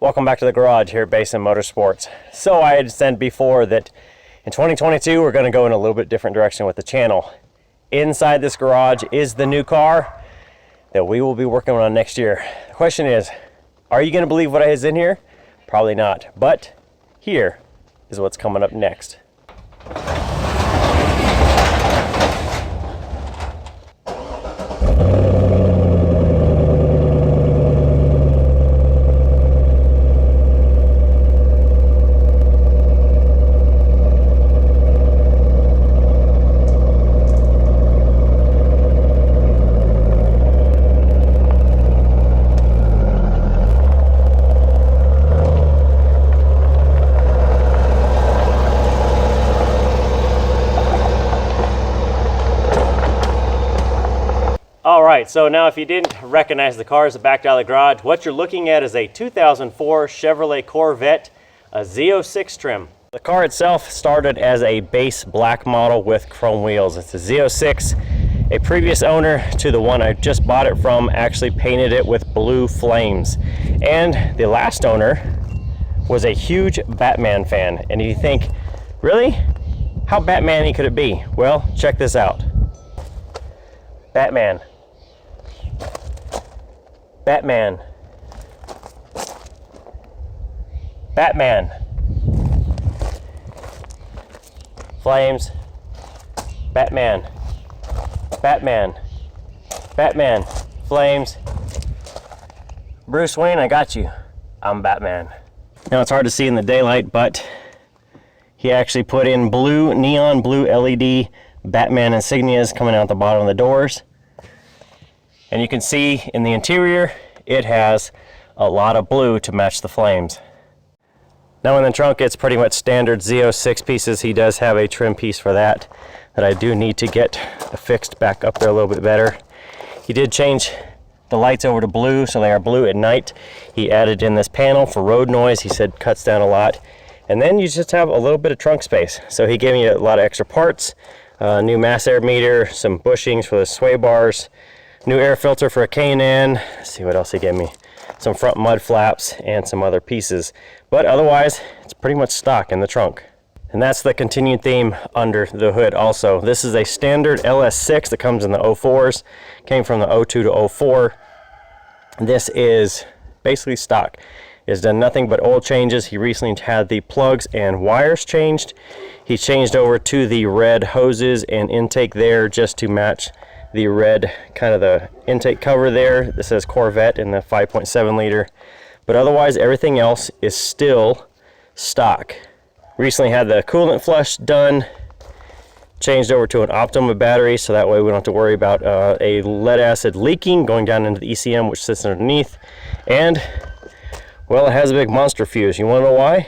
Welcome back to the garage here at Basin Motorsports. So I had said before that in 2022 we're going to go in a little bit different direction with the channel. Inside this garage is the new car that we will be working on next year. The question is, are you going to believe what is in here? Probably not, but here is what's coming up next. Alright, so now if you didn't recognize the cars that backed out of the garage, what you're looking at is a 2004 Chevrolet Corvette, a Z06 trim. The car itself started as a base black model with chrome wheels. It's a Z06. A previous owner to the one I just bought it from actually painted it with blue flames. And the last owner was a huge Batman fan. And you think, really? How Batman-y could it be? Well, check this out. Batman. Batman. Batman. Flames. Batman. Batman. Batman. Flames. Bruce Wayne, I got you. I'm Batman. Now it's hard to see in the daylight, but he actually put in blue, neon blue LED Batman insignias coming out the bottom of the doors. And you can see in the interior, it has a lot of blue to match the flames. Now in the trunk, it's pretty much standard Z06 pieces. He does have a trim piece for that I do need to get fixed back up there a little bit better. He did change the lights over to blue, so they are blue at night. He added in this panel for road noise. He said cuts down a lot. And then you just have a little bit of trunk space. So he gave me a lot of extra parts, new mass air meter, some bushings for the sway bars, new air filter for a Canaan. Let's see what else he gave me. Some front mud flaps and some other pieces. But otherwise, it's pretty much stock in the trunk. And that's the continued theme under the hood also. This is a standard LS6 that comes in the 04s. Came from the 02 to 04. This is basically stock. It's done nothing but oil changes. He recently had the plugs and wires changed. He changed over to the red hoses and intake there just to match the red, kind of the intake cover there. This says Corvette in the 5.7 liter. But otherwise, everything else is still stock. Recently had the coolant flush done. Changed over to an Optima battery, so that way we don't have to worry about a lead acid leaking going down into the ECM, which sits underneath. And, well, it has a big monster fuse. You want to know why?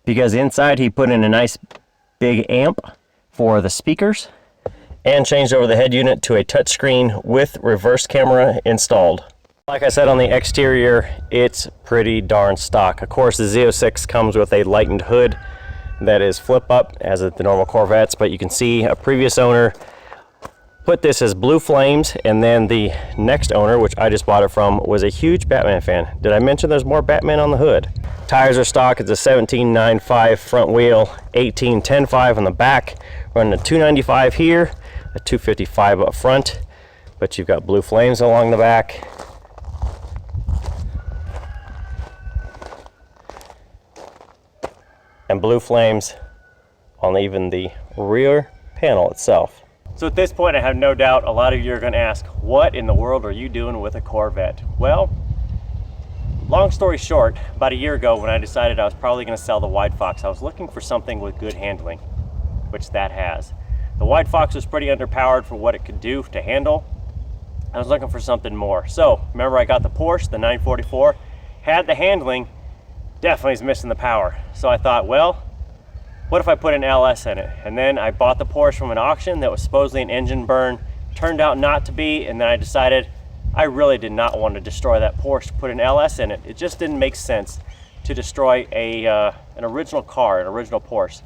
Because inside he put in a nice big amp for the speakers, and changed over the head unit to a touchscreen with reverse camera installed. Like I said, on the exterior, it's pretty darn stock. Of course, the Z06 comes with a lightened hood that is flip up as the normal Corvettes, but you can see a previous owner put this as blue flames, and then the next owner, which I just bought it from, was a huge Batman fan. Did I mention there's more Batman on the hood? Tires are stock. It's a 17.95 front wheel, 18.105 on the back, running a 295 here, a 255 up front, but you've got blue flames along the back. And blue flames on even the rear panel itself. So at this point, I have no doubt a lot of you are going to ask, what in the world are you doing with a Corvette? Well, long story short, about a year ago when I decided I was probably going to sell the WideFox, I was looking for something with good handling, which that has. The WideFox was pretty underpowered for what it could do to handle. I was looking for something more. So remember, I got the Porsche, the 944, had the handling, definitely is missing the power. So I thought, well, what if I put an LS in it? And then I bought the Porsche from an auction that was supposedly an engine burn, turned out not to be, and then I decided I really did not want to destroy that Porsche to put an LS in it. It just didn't make sense to destroy an original car, an original Porsche.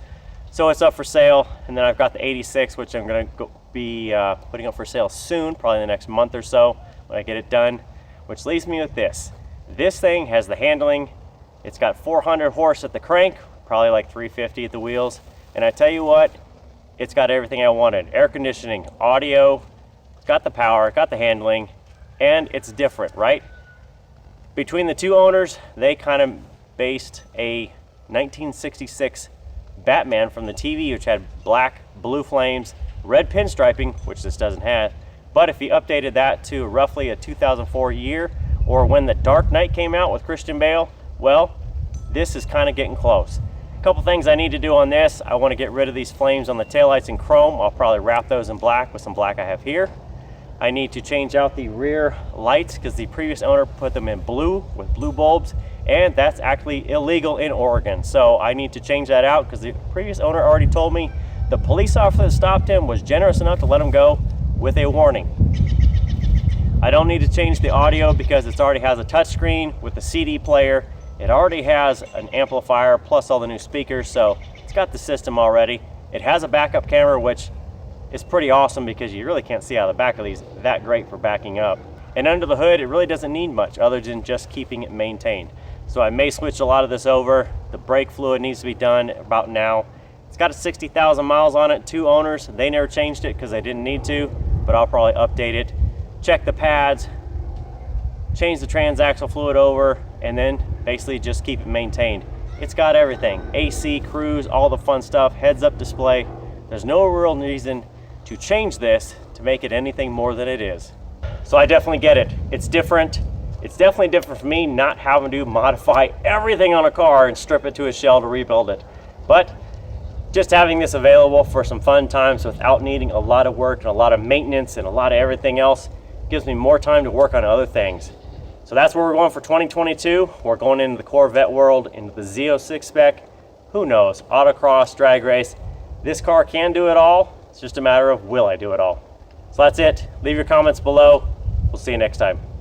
So it's up for sale, and then I've got the 86, which I'm going to be putting up for sale soon, probably in the next month or so when I get it done, which leaves me with this. This thing has the handling It's got 400 horse at the crank, probably like 350 at the wheels. And I tell you what, it's got everything I wanted. Air conditioning, audio, it's got the power, got the handling, and it's different, right? Between the two owners, they kind of based a 1966 Batman from the TV, which had black, blue flames, red pinstriping, which this doesn't have. But if you updated that to roughly a 2004 year, or when The Dark Knight came out with Christian Bale, well, this is kind of getting close. A couple things I need to do on this. I want to get rid of these flames on the taillights in chrome. I'll probably wrap those in black with some black I have here. I need to change out the rear lights because the previous owner put them in blue with blue bulbs, and that's actually illegal in Oregon. So I need to change that out because the previous owner already told me the police officer that stopped him was generous enough to let him go with a warning. I don't need to change the audio because it already has a touchscreen with a CD player. It already has an amplifier plus all the new speakers, so it's got the system already. It has a backup camera, which is pretty awesome because you really can't see out of the back of these that great for backing up. And under the hood, it really doesn't need much other than just keeping it maintained. So I may switch a lot of this over. The brake fluid needs to be done about now. It's got a 60,000 miles on it, two owners. They never changed it because they didn't need to, but I'll probably update it. Check the pads, change the transaxle fluid over, and then basically just keep it maintained. It's got everything, AC, cruise, all the fun stuff, heads-up display. There's no real reason to change this to make it anything more than it is. So I definitely get it. It's different. It's definitely different for me not having to modify everything on a car and strip it to a shell to rebuild it. But just having this available for some fun times without needing a lot of work and a lot of maintenance and a lot of everything else gives me more time to work on other things. So that's where we're going for 2022. We're going into the Corvette world, into the Z06 spec. Who knows, autocross, drag race. This car can do it all. It's just a matter of will I do it all. So that's it. Leave your comments below. We'll see you next time.